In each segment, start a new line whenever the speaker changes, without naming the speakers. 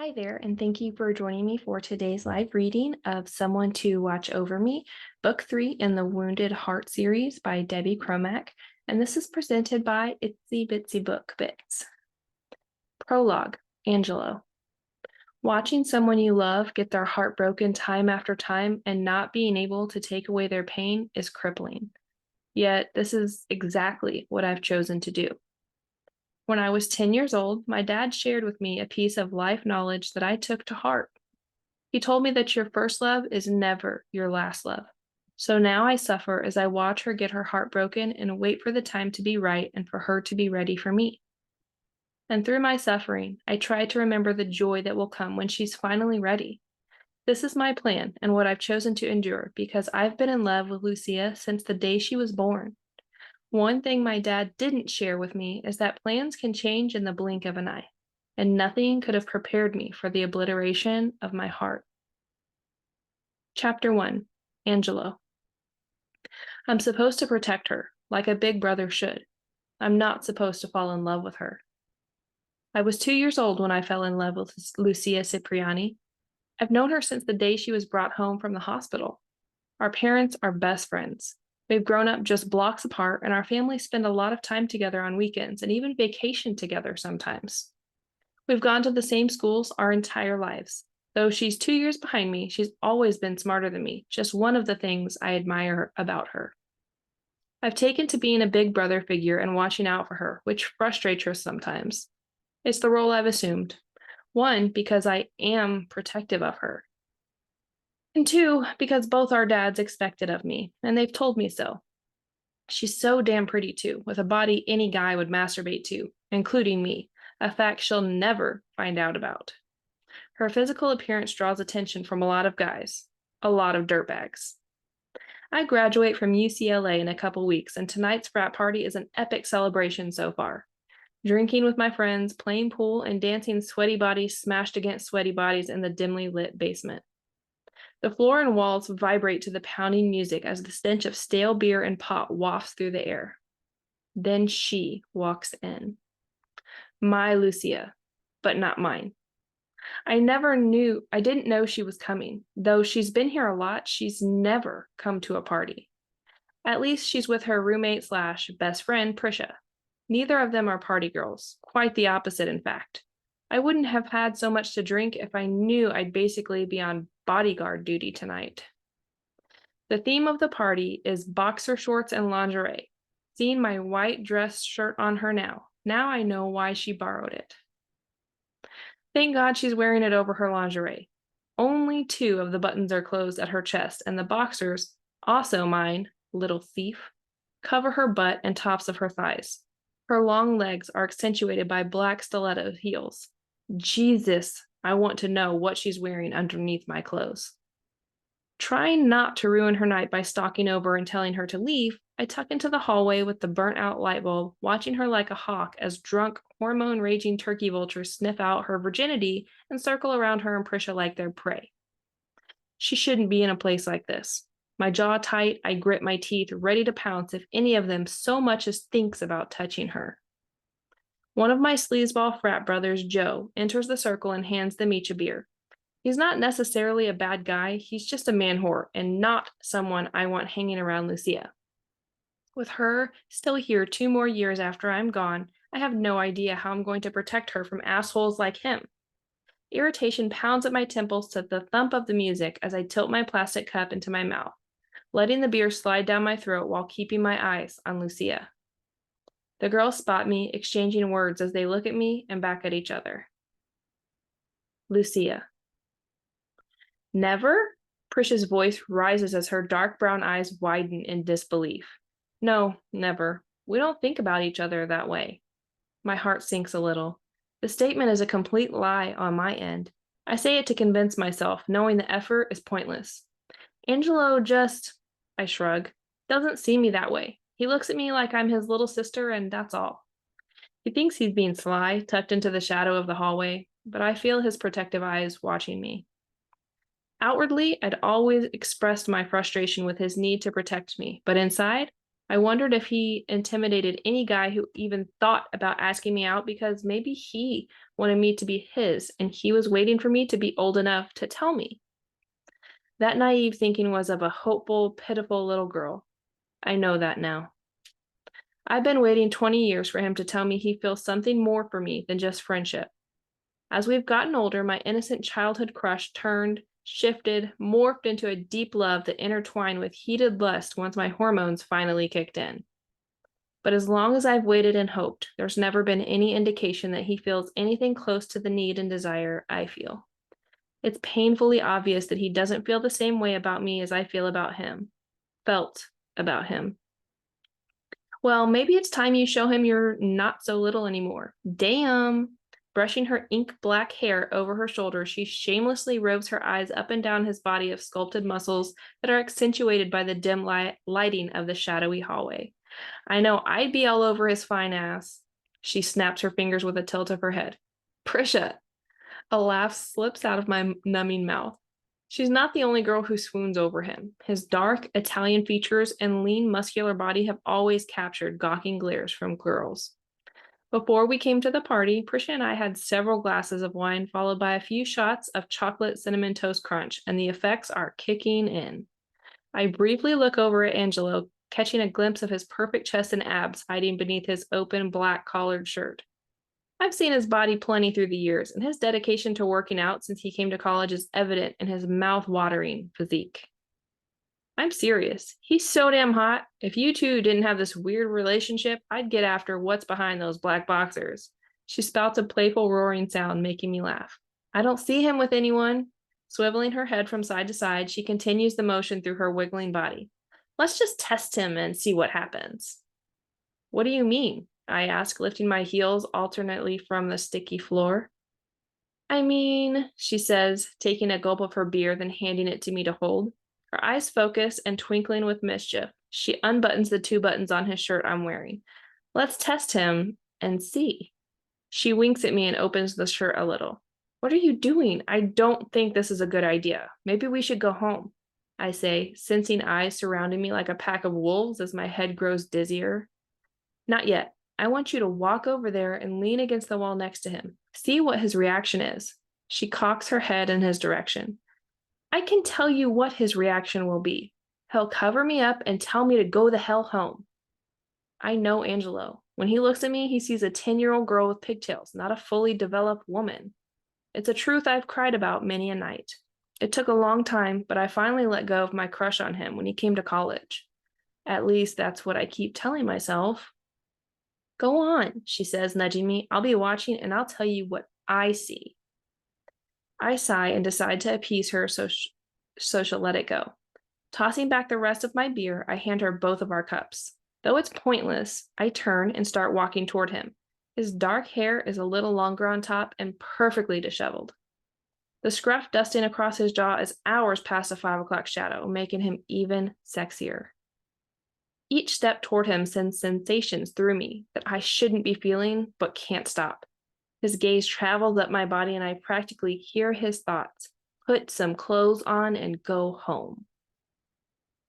Hi there, and thank you for joining me for today's live reading of Someone to Watch Over Me, Book 3 in the Wounded Heart series by Debbie Cromack, and this is presented by Itsy Bitsy Book Bits. Prologue, Angelo. Watching someone you love get their heart broken time after time and not being able to take away their pain is crippling. Yet, this is exactly what I've chosen to do. When I was 10 years old, my dad shared with me a piece of life knowledge that I took to heart. He told me that your first love is never your last love. So now I suffer as I watch her get her heart broken and wait for the time to be right and for her to be ready for me. And through my suffering, I try to remember the joy that will come when she's finally ready. This is my plan and what I've chosen to endure because I've been in love with Lucia since the day she was born. One thing my dad didn't share with me is that plans can change in the blink of an eye, and nothing could have prepared me for the obliteration of my heart. Chapter 1, Angelo. I'm supposed to protect her, like a big brother should. I'm not supposed to fall in love with her. I was 2 years old when I fell in love with Lucia Cipriani. I've known her since the day she was brought home from the hospital. Our parents are best friends. We've grown up just blocks apart, and our families spend a lot of time together on weekends and even vacation together sometimes. We've gone to the same schools our entire lives. Though she's 2 years behind me, she's always been smarter than me, just one of the things I admire about her. I've taken to being a big brother figure and watching out for her, which frustrates her sometimes. It's the role I've assumed. One, because I am protective of her. And two, because both our dads expect it of me, and they've told me so. She's so damn pretty, too, with a body any guy would masturbate to, including me, a fact she'll never find out about. Her physical appearance draws attention from a lot of guys, a lot of dirtbags. I graduate from UCLA in a couple weeks, and tonight's frat party is an epic celebration so far. Drinking with my friends, playing pool, and dancing sweaty bodies smashed against sweaty bodies in the dimly lit basement. The floor and walls vibrate to the pounding music as the stench of stale beer and pot wafts through the air. Then she walks in. My Lucia, but not mine. I didn't know she was coming. Though she's been here a lot, she's never come to a party. At least she's with her roommate slash best friend, Prisha. Neither of them are party girls. Quite the opposite, in fact. I wouldn't have had so much to drink if I knew I'd basically be on bodyguard duty tonight. The theme of the party is boxer shorts and lingerie. Seeing my white dress shirt on her now I know why she borrowed it. Thank God she's wearing it over her lingerie. Only 2 of the buttons are closed at her chest, and the boxers, also mine, little thief, cover her butt and tops of her thighs. Her long legs are accentuated by black stiletto heels. Jesus, I want to know what she's wearing underneath my clothes. Trying not to ruin her night by stalking over and telling her to leave, I tuck into the hallway with the burnt-out light bulb, watching her like a hawk as drunk, hormone-raging turkey vultures sniff out her virginity and circle around her and Prisha like their prey. She shouldn't be in a place like this. My jaw tight, I grit my teeth, ready to pounce if any of them so much as thinks about touching her. One of my sleazeball frat brothers, Joe, enters the circle and hands them each a beer. He's not necessarily a bad guy, he's just a man whore, and not someone I want hanging around Lucia. With her still here 2 more years after I'm gone, I have no idea how I'm going to protect her from assholes like him. Irritation pounds at my temples to the thump of the music as I tilt my plastic cup into my mouth, letting the beer slide down my throat while keeping my eyes on Lucia. The girls spot me, exchanging words as they look at me and back at each other. Lucia. Never? Prisha's voice rises as her dark brown eyes widen in disbelief. No, never. We don't think about each other that way. My heart sinks a little. The statement is a complete lie on my end. I say it to convince myself, knowing the effort is pointless. Angelo I shrug, doesn't see me that way. He looks at me like I'm his little sister, and that's all. He thinks he's being sly, tucked into the shadow of the hallway, but I feel his protective eyes watching me. Outwardly, I'd always expressed my frustration with his need to protect me, but inside, I wondered if he intimidated any guy who even thought about asking me out because maybe he wanted me to be his and he was waiting for me to be old enough to tell me. That naive thinking was of a hopeful, pitiful little girl. I know that now. I've been waiting 20 years for him to tell me he feels something more for me than just friendship. As we've gotten older, my innocent childhood crush turned, shifted, morphed into a deep love that intertwined with heated lust once my hormones finally kicked in. But as long as I've waited and hoped, there's never been any indication that he feels anything close to the need and desire I feel. It's painfully obvious that he doesn't feel the same way about me as I feel about him. Felt about him. Well, maybe it's time you show him you're not so little anymore. Damn. Brushing her ink black hair over her shoulder, she shamelessly rovs her eyes up and down his body of sculpted muscles that are accentuated by the dim lighting of the shadowy hallway. I know I'd be all over his fine ass. She snaps her fingers with a tilt of her head. Prisha. A laugh slips out of my numbing mouth. She's not the only girl who swoons over him. His dark Italian features and lean muscular body have always captured gawking glares from girls. Before we came to the party, Prisha and I had several glasses of wine followed by a few shots of chocolate cinnamon toast crunch, and the effects are kicking in. I briefly look over at Angelo, catching a glimpse of his perfect chest and abs hiding beneath his open black collared shirt. I've seen his body plenty through the years, and his dedication to working out since he came to college is evident in his mouth-watering physique. I'm serious. He's so damn hot. If you two didn't have this weird relationship, I'd get after what's behind those black boxers. She spouts a playful roaring sound, making me laugh. I don't see him with anyone. Swiveling her head from side to side, she continues the motion through her wiggling body. Let's just test him and see what happens. What do you mean? I ask, lifting my heels alternately from the sticky floor. I mean, she says, taking a gulp of her beer, then handing it to me to hold. Her eyes focus and twinkling with mischief. She unbuttons the 2 buttons on his shirt I'm wearing. Let's test him and see. She winks at me and opens the shirt a little. What are you doing? I don't think this is a good idea. Maybe we should go home, I say, sensing eyes surrounding me like a pack of wolves as my head grows dizzier. Not yet. I want you to walk over there and lean against the wall next to him. See what his reaction is. She cocks her head in his direction. I can tell you what his reaction will be. He'll cover me up and tell me to go the hell home. I know Angelo. When he looks at me, he sees a 10-year-old girl with pigtails, not a fully developed woman. It's a truth I've cried about many a night. It took a long time, but I finally let go of my crush on him when he came to college. At least that's what I keep telling myself. Go on, she says, nudging me. I'll be watching and I'll tell you what I see. I sigh and decide to appease her so she'll let it go. Tossing back the rest of my beer, I hand her both of our cups. Though it's pointless, I turn and start walking toward him. His dark hair is a little longer on top and perfectly disheveled. The scruff dusting across his jaw is hours past a 5 o'clock shadow, making him even sexier. Each step toward him sends sensations through me that I shouldn't be feeling, but can't stop. His gaze travels up my body and I practically hear his thoughts. Put some clothes on and go home.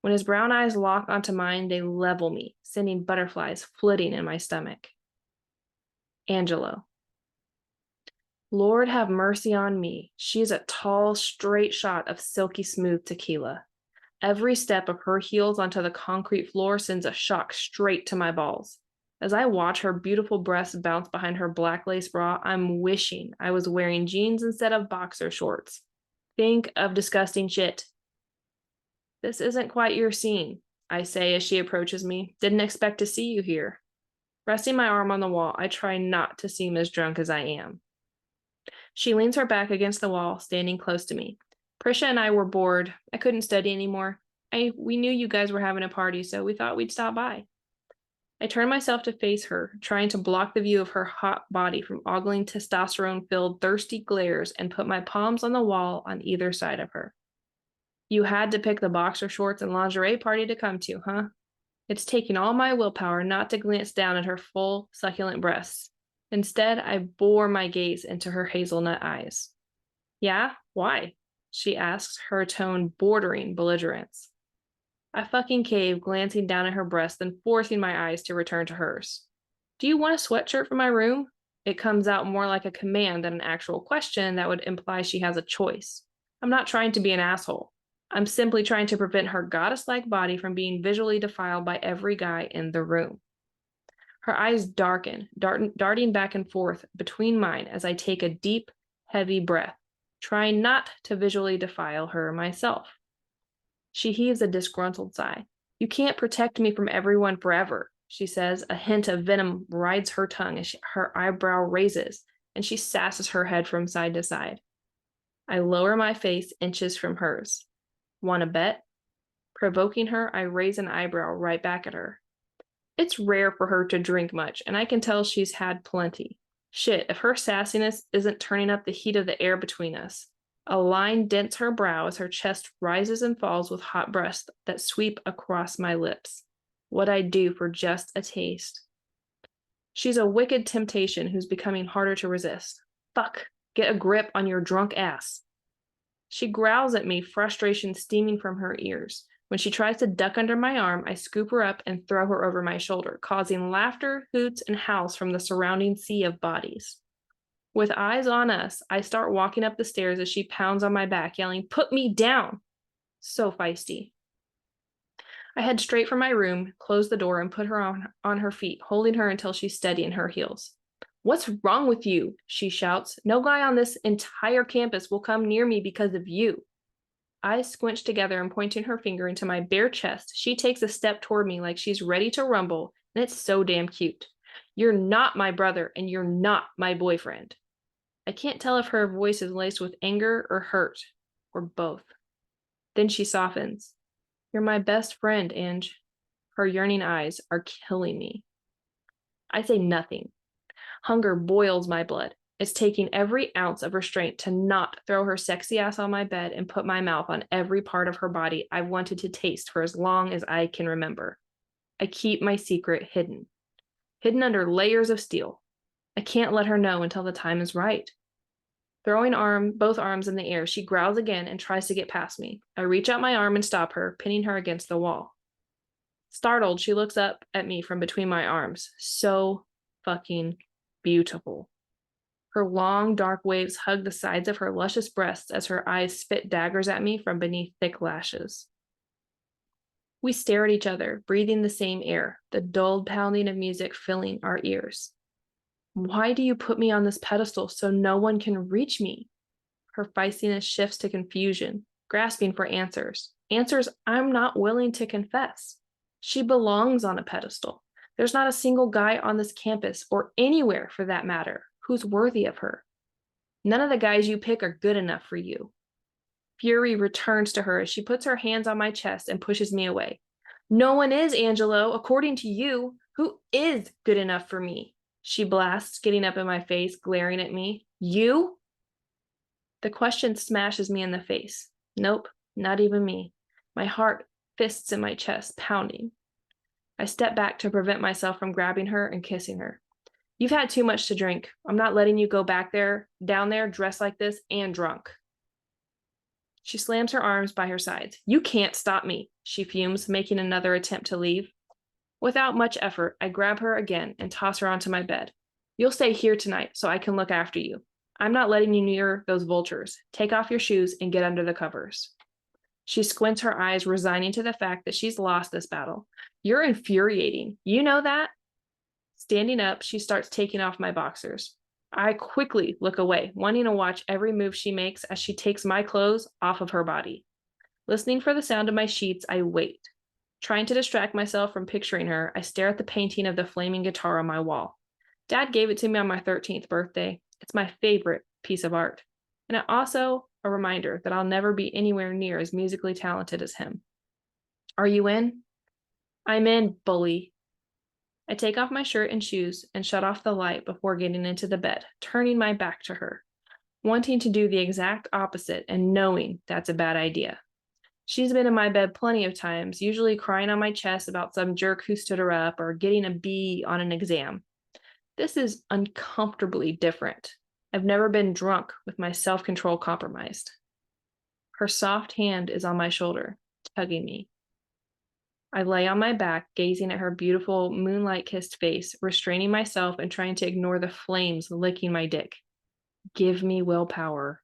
When his brown eyes lock onto mine, they level me, sending butterflies flitting in my stomach. Angelo. Lord have mercy on me. She's a tall, straight shot of silky smooth tequila. Every step of her heels onto the concrete floor sends a shock straight to my balls. As I watch her beautiful breasts bounce behind her black lace bra, I'm wishing I was wearing jeans instead of boxer shorts. Think of disgusting shit. This isn't quite your scene, I say as she approaches me. Didn't expect to see you here. Resting my arm on the wall, I try not to seem as drunk as I am. She leans her back against the wall, standing close to me. Prisha and I were bored. I couldn't study anymore. We knew you guys were having a party, so we thought we'd stop by. I turn myself to face her, trying to block the view of her hot body from ogling testosterone-filled, thirsty glares and put my palms on the wall on either side of her. You had to pick the boxer shorts and lingerie party to come to, huh? It's taking all my willpower not to glance down at her full, succulent breasts. Instead, I bore my gaze into her hazelnut eyes. Yeah? Why? She asks, her tone bordering belligerence. I fucking cave, glancing down at her breast, then forcing my eyes to return to hers. Do you want a sweatshirt from my room? It comes out more like a command than an actual question that would imply she has a choice. I'm not trying to be an asshole. I'm simply trying to prevent her goddess-like body from being visually defiled by every guy in the room. Her eyes darken, darting back and forth between mine as I take a deep, heavy breath, trying not to visually defile her myself. She heaves a disgruntled sigh. You can't protect me from everyone forever, she says. A hint of venom rides her tongue as her eyebrow raises, and she sasses her head from side to side. I lower my face inches from hers. Want to bet? Provoking her, I raise an eyebrow right back at her. It's rare for her to drink much, and I can tell she's had plenty. Shit, if her sassiness isn't turning up the heat of the air between us. A line dents her brow as her chest rises and falls with hot breaths that sweep across my lips. What'd I do for just a taste? She's a wicked temptation who's becoming harder to resist. Fuck, get a grip on your drunk ass. She growls at me, frustration steaming from her ears. When she tries to duck under my arm, I scoop her up and throw her over my shoulder, causing laughter, hoots, and howls from the surrounding sea of bodies. With eyes on us, I start walking up the stairs as she pounds on my back, yelling, "Put me down!" So feisty. I head straight for my room, close the door, and put her on her feet, holding her until she's steady in her heels. What's wrong with you? She shouts. No guy on this entire campus will come near me because of you. Eyes squinched together and pointing her finger into my bare chest, she takes a step toward me like she's ready to rumble, and it's so damn cute. You're not my brother, and you're not my boyfriend. I can't tell if her voice is laced with anger or hurt, or both. Then she softens. You're my best friend, Ange. Her yearning eyes are killing me. I say nothing. Hunger boils my blood. It's taking every ounce of restraint to not throw her sexy ass on my bed and put my mouth on every part of her body I've wanted to taste for as long as I can remember. I keep my secret hidden under layers of steel. I can't let her know until the time is right. Throwing both arms in the air, she growls again and tries to get past me. I reach out my arm and stop her, pinning her against the wall. Startled, she looks up at me from between my arms. So fucking beautiful. Her long, dark waves hug the sides of her luscious breasts as her eyes spit daggers at me from beneath thick lashes. We stare at each other, breathing the same air, the dulled pounding of music filling our ears. Why do you put me on this pedestal so no one can reach me? Her feistiness shifts to confusion, grasping for answers. Answers I'm not willing to confess. She belongs on a pedestal. There's not a single guy on this campus, or anywhere for that matter, who's worthy of her. None of the guys you pick are good enough for you. Fury returns to her as she puts her hands on my chest and pushes me away. No one is, Angelo, according to you. Who is good enough for me? She blasts, getting up in my face, glaring at me. You? The question smashes me in the face. Nope, not even me. My heart, fists in my chest, pounding. I step back to prevent myself from grabbing her and kissing her. You've had too much to drink. I'm not letting you go down there, dressed like this and drunk. She slams her arms by her sides. You can't stop me, she fumes, making another attempt to leave. Without much effort, I grab her again and toss her onto my bed. You'll stay here tonight so I can look after you. I'm not letting you near those vultures. Take off your shoes and get under the covers. She squints her eyes, resigning to the fact that she's lost this battle. You're infuriating. You know that? Standing up, she starts taking off my boxers. I quickly look away, wanting to watch every move she makes as she takes my clothes off of her body. Listening for the sound of my sheets, I wait. Trying to distract myself from picturing her, I stare at the painting of the flaming guitar on my wall. Dad gave it to me on my 13th birthday. It's my favorite piece of art. And it also a reminder that I'll never be anywhere near as musically talented as him. Are you in? I'm in, bully. I take off my shirt and shoes and shut off the light before getting into the bed, turning my back to her, wanting to do the exact opposite and knowing that's a bad idea. She's been in my bed plenty of times, usually crying on my chest about some jerk who stood her up or getting a B on an exam. This is uncomfortably different. I've never been drunk with my self-control compromised. Her soft hand is on my shoulder, tugging me. I lay on my back, gazing at her beautiful moonlight-kissed face, restraining myself and trying to ignore the flames licking my dick. Give me willpower.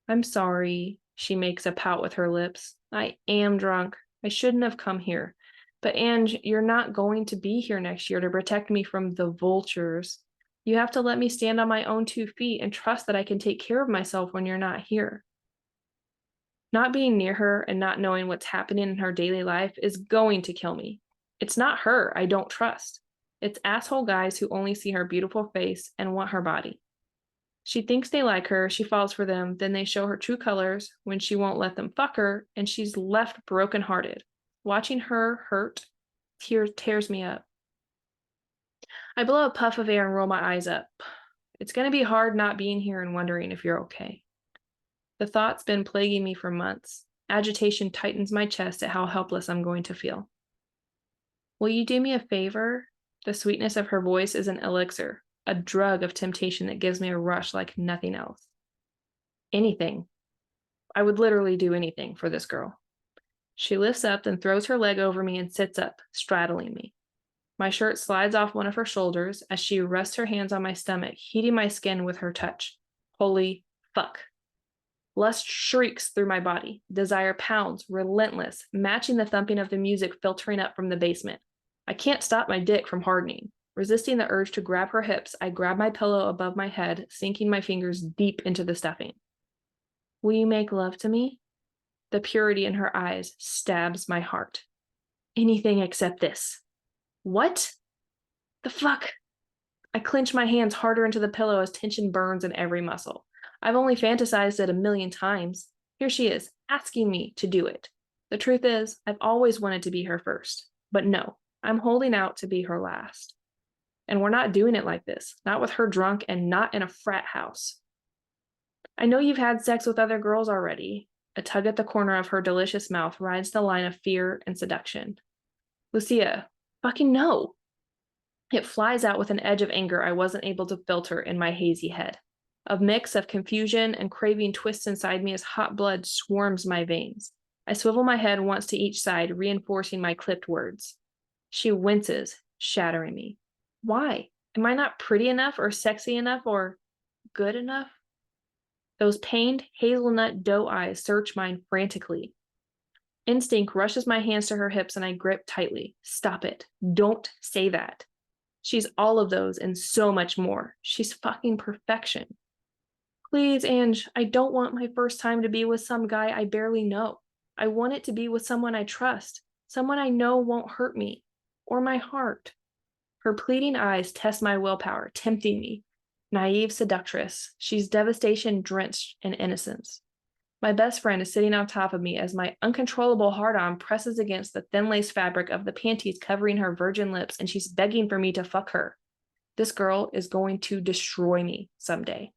I'm sorry, she makes a pout with her lips. I am drunk. I shouldn't have come here. But Ange, you're not going to be here next year to protect me from the vultures. You have to let me stand on my own 2 feet and trust that I can take care of myself when you're not here. Not being near her and not knowing what's happening in her daily life is going to kill me. It's not her I don't trust. It's asshole guys who only see her beautiful face and want her body. She thinks they like her, she falls for them, then they show her true colors when she won't let them fuck her, and she's left brokenhearted. Watching her hurt tears me up. I blow a puff of air and roll my eyes up. It's going to be hard not being here and wondering if you're okay. The thought's been plaguing me for months. Agitation tightens my chest at how helpless I'm going to feel. Will you do me a favor? The sweetness of her voice is an elixir, a drug of temptation that gives me a rush like nothing else. Anything. I would literally do anything for this girl. She lifts up, then throws her leg over me and sits up, straddling me. My shirt slides off one of her shoulders as she rests her hands on my stomach, heating my skin with her touch. Holy fuck. Lust shrieks through my body. Desire pounds, relentless, matching the thumping of the music filtering up from the basement. I can't stop my dick from hardening. Resisting the urge to grab her hips, I grab my pillow above my head, sinking my fingers deep into the stuffing. Will you make love to me? The purity in her eyes stabs my heart. Anything except this. What? The fuck? I clench my hands harder into the pillow as tension burns in every muscle. I've only fantasized it 1,000,000 times. Here she is, asking me to do it. The truth is, I've always wanted to be her first. But no, I'm holding out to be her last. And we're not doing it like this, not with her drunk and not in a frat house. I know you've had sex with other girls already. A tug at the corner of her delicious mouth rides the line of fear and seduction. Lucia, fucking no. It flies out with an edge of anger I wasn't able to filter in my hazy head. A mix of confusion and craving twists inside me as hot blood swarms my veins. I swivel my head once to each side, reinforcing my clipped words. She winces, shattering me. Why? Am I not pretty enough or sexy enough or good enough? Those pained hazelnut doe eyes search mine frantically. Instinct rushes my hands to her hips and I grip tightly. Stop it. Don't say that. She's all of those and so much more. She's fucking perfection. Please, Ange, I don't want my first time to be with some guy I barely know. I want it to be with someone I trust, someone I know won't hurt me or my heart. Her pleading eyes test my willpower, tempting me. Naive seductress, she's devastation drenched in innocence. My best friend is sitting on top of me as my uncontrollable hard-on presses against the thin-lace fabric of the panties covering her virgin lips, and she's begging for me to fuck her. This girl is going to destroy me someday.